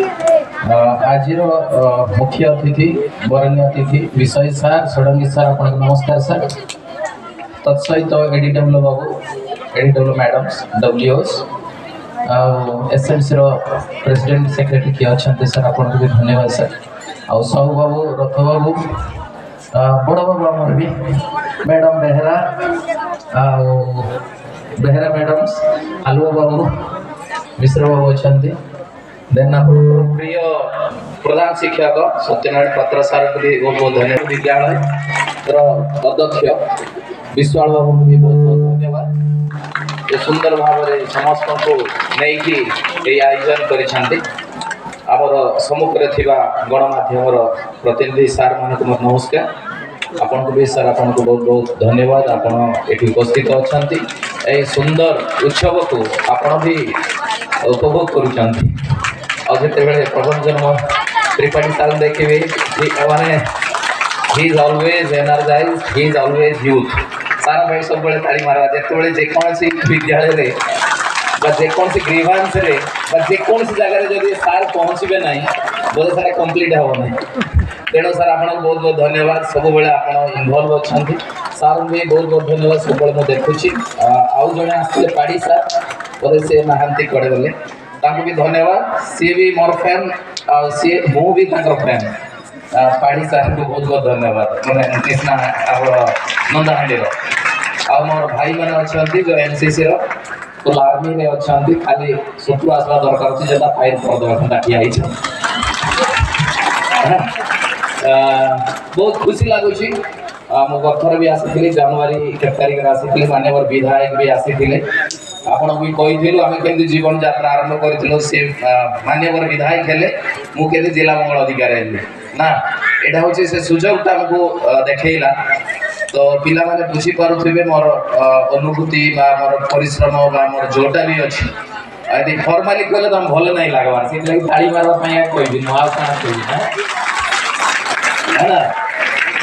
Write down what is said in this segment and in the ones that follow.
आज मुख्य अतिथि वरण्य अतिथि विषय सार षडंगी सार आपको नमस्कार सर। तत्सहित एडीडब्ल्यू बाबू एडीडब्ल्यू मैडम्स डब्ल्यूओस एसएमसी प्रेसिडेंट सेक्रेटरी किए अच्छा सर आपको भी धन्यवाद सर। आउ साहू बाबू रथ बाबू बड़ बाबू आमर भी मैडम बेहरा बेहरा मैडम्स आलुआ बाबू मिश्र बाबू अच्छा देन प्रिय प्रधान शिक्षक सत्यनारायण पात्र सार को भी बहुत बहुत धन्यवाद। विद्यालय अध्यक्ष विश्वाल बाबू को भी बहुत बहुत धन्यवाद। ये सुंदर भाव में समस्त को नहीं आयोजन कर सम्मुखें थिबा गणमाध्यम प्रतिनिधि सार मान को नमस्कार। आपन को भी सार आपन को बहुत बहुत धन्यवाद। आपन एठी उपस्थित अच्छा सुंदर उत्सव को आपन भी उपभोग करुँच। जिते प्रभंजन त्रिपाठी सार देखिए मैंने he is always energize he is always youth सारा भाई सब ताड़ी मारा जिते जेकोसी विद्यालय जेकोसी ग्रीवांस जेकोसी जगह जब सार पहुँचे ना बोले सारा कंप्लीट हे ना। तेणु सार आप बहुत बहुत धन्यवाद। सब आप इनवल्व अच्छा सार भी बहुत बहुत धन्यवाद। सब मुझे देखुची आउ जड़े आसते पाड़ी सार बोले से नहांती कड़े गले ताकू भी धन्यवाद। सी भी मोर फैन सी मु भी फैन पाड़ी सार को बहुत बहुत धन्यवाद। मैंने कृष्णा नंदाहांडी मोर भाई मैंने अच्छा जो एनसीसी तो आर्मी में अच्छा खाली सुतु आसवा दरकार जो फाइल करदे ठिया बहुत खुशी लगुच। मु गथर भी आसी जनवरी 1 तारिख आसी मानवर विधायक भी आसी आपन भी कही आम के जीवन यात्रा आरंभ करूँ सी मानवर विधायक हेले मुझे जिला मंगल अधिकारी हेली ना यहाँ हूँ से सुजोगटा आमको देखला। तो पिला माने बुझी पारुथिबे मोर अनुभूति बा मोर परिश्रम बा मोर जोटा भी अच्छी यदि फॉर्माली कहले तो भल नहीं लगवार से ताड़ी मारवा कहबी नुआ काना कहबी है ना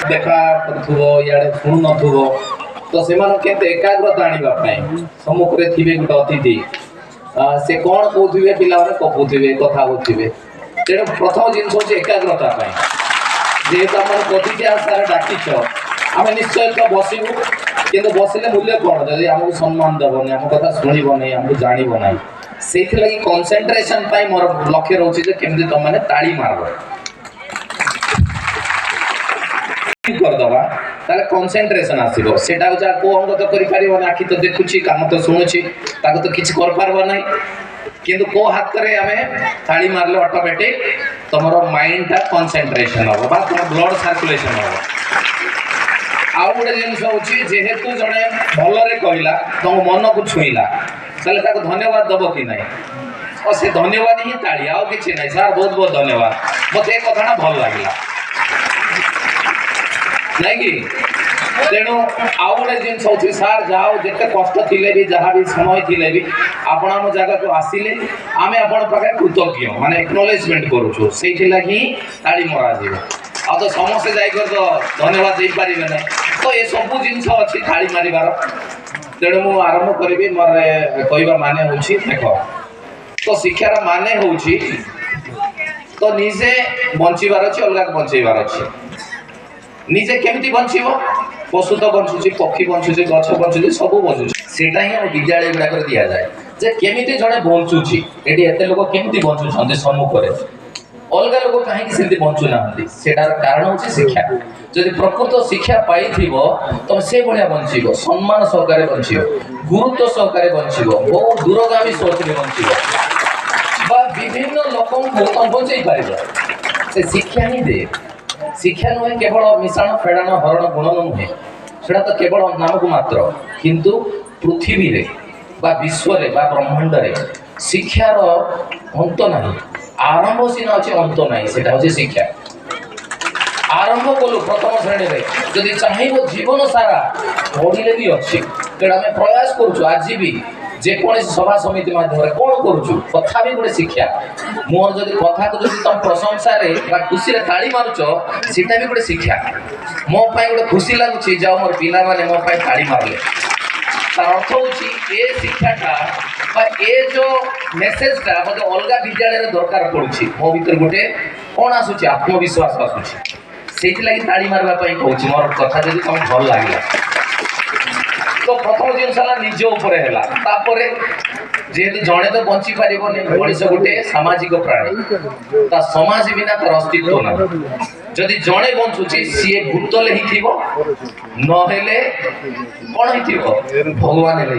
देखा करूथबो याडे सुनु नथुबो तो से एकाग्रता आने सम्मुखें थे गोटे अतिथि से कौन कहते पिला कपुवे कथा होते तेणु प्रथम जिन हूँ एकाग्रता जेहेतु आम प्रतिज्ञ आशार डाकिच आम निश्चय तो बसबू कि बसिले मूल्य कौन जब आमको सम्मान देवनी आम कथा शुणबनी आमको जानबना से कनसेंट्रेशन मोर लक्ष्य रोचे केमती तुम मैंने ताड़ी मार करदबा ताले कंसंट्रेशन आसीबो सेटा जा को अंग तो करि परिबो ना आखि तो देखुची काम तो सुनुची ताको तो किछ कर पारबो नै किंतु को हाथ करे हमें थाली मारले ऑटोमेटिक तमरो माइंड ता कंसंट्रेशन हो बा तुम ब्लड सर्कुलेशन हो। आउ गोटे जिनस होची जेहेतु जणे भलरे कहिला तुम मन को छुईला ताले ताको धन्यवाद दबो कि नै और से धन्यवाद ही ताली आउ किछ नै सर बहुत बहुत धन्यवाद मते ए कथाना भल लागिला नहीं कि तेणु आउ गोटे जिन हूँ सार जाओ जिते कष्ट थी भी जहाँ भी समय थी भी आपण आम जगह को आसिले आम आपण पाखे कृतज्ञ माने एक्नॉलेजमेंट करूँ से लगी ताड़ी मरा आ तो समस्ते जाकर तो धन्यवाद दे पारे ना तो ये सब जिन अच्छी थाली मारिबार। तेणु मु आरंभ करी मोर कहवा माने हूँ देख तो शिक्षार माने हूँ तो निजे बचार अच्छे अलग बचाइबार अच्छे निजे केमती बचब पशु तो बचुची पक्षी बचुची गछ बचुची सब बचुची सेटा ही विद्यालय गुड़ाक दि जाए जे केमिति जड़े बचुची एटी एते लोक केमिति बचुछन्ते सम्मुखरे अलग लोक कहीं से बचुना सेटार कारण हूँ शिक्षा जदि प्रकृत शिक्षा पाई तुम से भाया बचब सम्मान सहकारे बचब गुरुत्व सहकारे बचब बहुत दूरगामी सोच में बचब विभिन्न लोक तुम बचई पार से शिक्षा ही दे। शिक्षा नुहे केवल मिशाण फेड़ाण हरण गुण नुहे सेटा तो केवल नाम को मात्र किंतु पृथ्वी रे बा विश्व रे बा ब्रह्मांड रे शिक्षार अंत नहीं आरंभ सीना अच्छे अंत नहीं सेटा होची शिक्षा। आरंभ कलु प्रथम श्रेणी रे जदि चाहिए जीवन सारा पढ़िले भी अच्छी तेणु आम प्रयास करुँ आज भी जेकोसी सभा समिति माध्यम कौन करुचु कथा भी गोटे शिक्षा मोर जदि कथा को जदि तुम प्रशंसा रे बा खुशी रे ताड़ी मारुच सेटा भी गोटे शिक्षा मो पाई गोटे खुशी लागुची जाओ मोर पिला माने मो पाई ताड़ी मारले तार अर्थ होची ए शिक्षाटा ए जो मेसेजटा मते अलगा विद्यालय रे दरकार पड़ुछि मो भीतर गोटे कोन आसुछि आत्मविश्वास आसुछि सेति लागि ताली मारबा पई कहूछि मोर कथा जदि तुम भल लागिला तो प्रथम दिन साला निज ऊपर हैला तापरे जेहेतु जड़े तो बंची पारिबनी मनीष गोटे सामाजिक प्राणी ता समाज बिना तार अस्तित्व ना जदि जड़े बंचुची सी भूतले ही थी न हेले कौन ही भगवान हेले